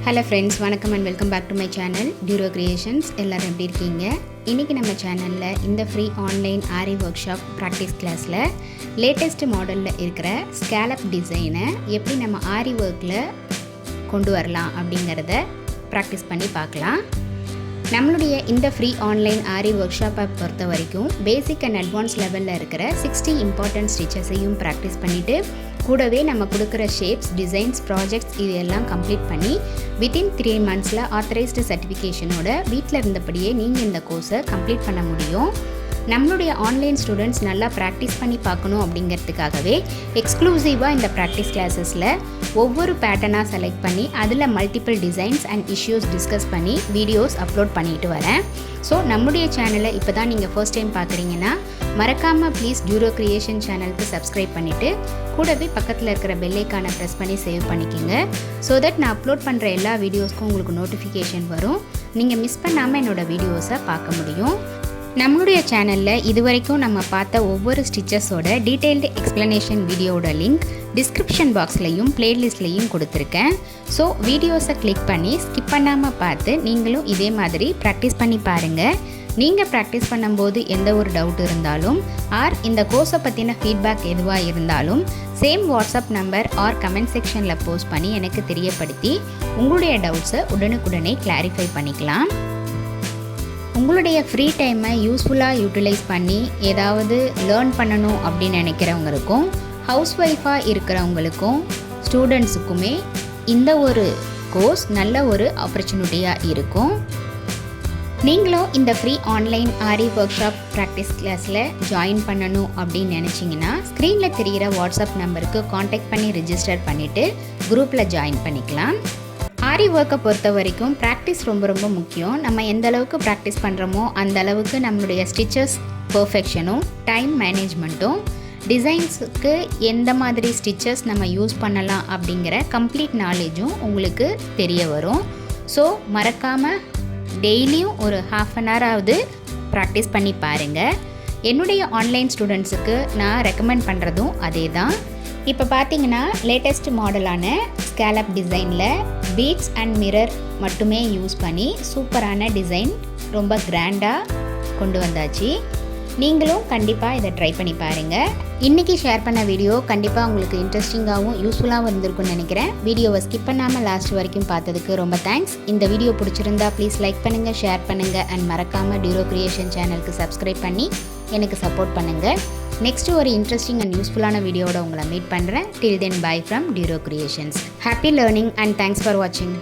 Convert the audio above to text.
Hello friends, welcome and welcome back to my channel Duro Creations. எல்லாரும் எப்படி இருக்கீங்க? இன்னைக்கு நம்ம சேனல்ல இந்த ஃப்ரீ ஆன்லைன் ஆரி ஒர்க் ஷாப் பிராக்டிஸ் கிளாஸ்ல லேட்டஸ்ட் மாடல்ல இருக்கிற ஸ்கேலப் டிசைனை எப்படி நம்ம ஆரி ஒர்க்ல கொண்டு வரலாம் அப்படிங்கறத பிராக்டிஸ் பண்ணி பார்க்கலாம். நம்மளுடைய இந்த ஃப்ரீ ஆன்லைன் ஆரி ஒர்க் ஷாப்பை பொறுத்த வரைக்கும் பேசிக் அண்ட் அட்வான்ஸ் லெவலில் இருக்கிற 60 இம்பார்ட்டன்ட் ஸ்டிச்சஸையும் ப்ராக்டிஸ் பண்ணிவிட்டு கூடவே நம்ம கொடுக்குற ஷேப்ஸ், டிசைன்ஸ், ப்ராஜெக்ட்ஸ் இது எல்லாம் கம்ப்ளீட் பண்ணி வித்தின் 3 monthஸில் ஆத்தரைஸ்டு சர்டிஃபிகேஷனோட வீட்டில் இருந்தபடியே நீங்கள் இந்த கோர்ஸை கம்ப்ளீட் பண்ண முடியும். நம்மளுடைய ஆன்லைன் ஸ்டூடெண்ட்ஸ் நல்லா ப்ராக்டிஸ் பண்ணி பார்க்கணும் அப்படிங்கிறதுக்காகவே எக்ஸ்க்ளூசிவாக இந்த ப்ராக்டிஸ் கிளாஸஸில் ஒவ்வொரு பேட்டர்னாக செலக்ட் பண்ணி அதில் multiple designs and issues discuss பண்ணி வீடியோஸ் அப்லோட் பண்ணிட்டு வரேன். ஸோ நம்முடைய சேனலை இப்போ தான் நீங்கள் ஃபர்ஸ்ட் டைம் பார்க்குறீங்கன்னா மறக்காமல் ப்ளீஸ் டியூரோ கிரியேஷன் சேனலுக்கு சப்ஸ்கிரைப் பண்ணிவிட்டு கூடவே பக்கத்தில் இருக்கிற பெல் ஐக்கானை ப்ரெஸ் பண்ணி சேவ் பண்ணிக்கோங்க. ஸோ தட் நான் அப்லோட் பண்ணுற எல்லா வீடியோஸ்க்கும் உங்களுக்கு நோட்டிஃபிகேஷன் வரும். நீங்கள் மிஸ் பண்ணாமல் என்னோடய வீடியோஸை பார்க்க முடியும். நம்மளுடைய சேனலில் இதுவரைக்கும் நம்ம பார்த்த ஒவ்வொரு ஸ்டிச்சஸோட டீட்டெயில்டு எக்ஸ்ப்ளனேஷன் வீடியோவோட லிங்க் டிஸ்கிரிப்ஷன் பாக்ஸ்லையும் பிளேலிஸ்ட்லையும் கொடுத்துருக்கேன். ஸோ வீடியோஸை கிளிக் பண்ணி ஸ்கிப் பண்ணாமல் பார்த்து நீங்களும் இதே மாதிரி ப்ராக்டிஸ் பண்ணி பாருங்கள். நீங்கள் ப்ராக்டிஸ் பண்ணும்போது எந்த ஒரு டவுட் இருந்தாலும் ஆர் இந்த கோர்ஸை பற்றின ஃபீட்பேக் எதுவாக இருந்தாலும் same WhatsApp number or comment செக்ஷனில் போஸ்ட் பண்ணி எனக்கு தெரியப்படுத்தி உங்களுடைய டவுட்ஸை உடனுக்குடனே கிளாரிஃபை பண்ணிக்கலாம். உங்களுடைய ஃப்ரீ டைமை யூஸ்ஃபுல்லாக யூட்டிலைஸ் பண்ணி ஏதாவது லேர்ன் பண்ணணும் அப்படின்னு நினைக்கிறவங்களுக்கும் ஹவுஸ் ஒய்ஃபாக இருக்கிறவங்களுக்கும் ஸ்டூடெண்ட்ஸுக்குமே இந்த ஒரு கோர்ஸ் நல்ல ஒரு ஆப்பர்ச்சுனிட்டியாக இருக்கும். நீங்களும் இந்த ஃப்ரீ ஆன்லைன் ஆரி ஒர்க் ஷாப் ப்ராக்டிஸ் கிளாஸில் ஜாயின் பண்ணணும் அப்படின்னு நினச்சிங்கன்னா ஸ்க்ரீனில் தெரிகிற வாட்ஸ்அப் நம்பருக்கு காண்டாக்ட் பண்ணி ரிஜிஸ்டர் பண்ணிவிட்டு குரூப்பில் ஜாயின் பண்ணிக்கலாம். ஆரி ஒர்க்கை பொறுத்த வரைக்கும் ப்ராக்டிஸ் ரொம்ப முக்கியம். நம்ம எந்த அளவுக்கு ப்ராக்டிஸ் பண்ணுறோமோ அந்த அளவுக்கு நம்மளுடைய ஸ்டிச்சஸ் பர்ஃபெக்ஷனும் டைம் மேனேஜ்மெண்ட்டும் டிசைன்ஸுக்கு எந்த மாதிரி ஸ்டிச்சஸ் நம்ம யூஸ் பண்ணலாம் அப்படிங்கிற கம்ப்ளீட் நாலேஜும் உங்களுக்கு தெரிய வரும். ஸோ மறக்காமல் டெய்லியும் ஒரு ½ an hour ப்ராக்டிஸ் பண்ணி பாருங்கள். என்னுடைய ஆன்லைன் ஸ்டூடெண்ட்ஸுக்கு நான் ரெக்கமெண்ட் பண்ணுறதும் அதே தான். இப்போ பார்த்தீங்கன்னா லேட்டஸ்ட் மாடலான ஸ்கேலப் டிசைனில் பீட்ஸ் அண்ட் மிரர் மட்டுமே யூஸ் பண்ணி சூப்பரான டிசைன் ரொம்ப கிராண்டாக கொண்டு வந்தாச்சு. நீங்களும் கண்டிப்பாக இதை ட்ரை பண்ணி பாருங்கள். இன்றைக்கி ஷேர் பண்ண வீடியோ கண்டிப்பாக உங்களுக்கு இன்ட்ரெஸ்டிங்காகவும் யூஸ்ஃபுல்லாகவும் இருந்திருக்குன்னு நினைக்கிறேன். வீடியோவை ஸ்கிப் பண்ணாமல் லாஸ்ட் வரைக்கும் பார்த்ததுக்கு ரொம்ப தேங்க்ஸ். இந்த வீடியோ பிடிச்சிருந்தா ப்ளீஸ் லைக் பண்ணுங்கள், ஷேர் பண்ணுங்கள் அண்ட் மறக்காமல் டியூரோ கிரியேஷன் சேனலுக்கு சப்ஸ்கிரைப் பண்ணி எனக்கு சப்போர்ட் பண்ணுங்கள். நெக்ஸ்ட்டு ஒரு இன்ட்ரெஸ்டிங் அண்ட் யூஸ்ஃபுல்லான வீடியோட உங்களை மீட் பண்ணுறேன். டில் தென் பை ஃப்ரம் டியூரோ creations. Happy learning and thanks for வாட்சிங்.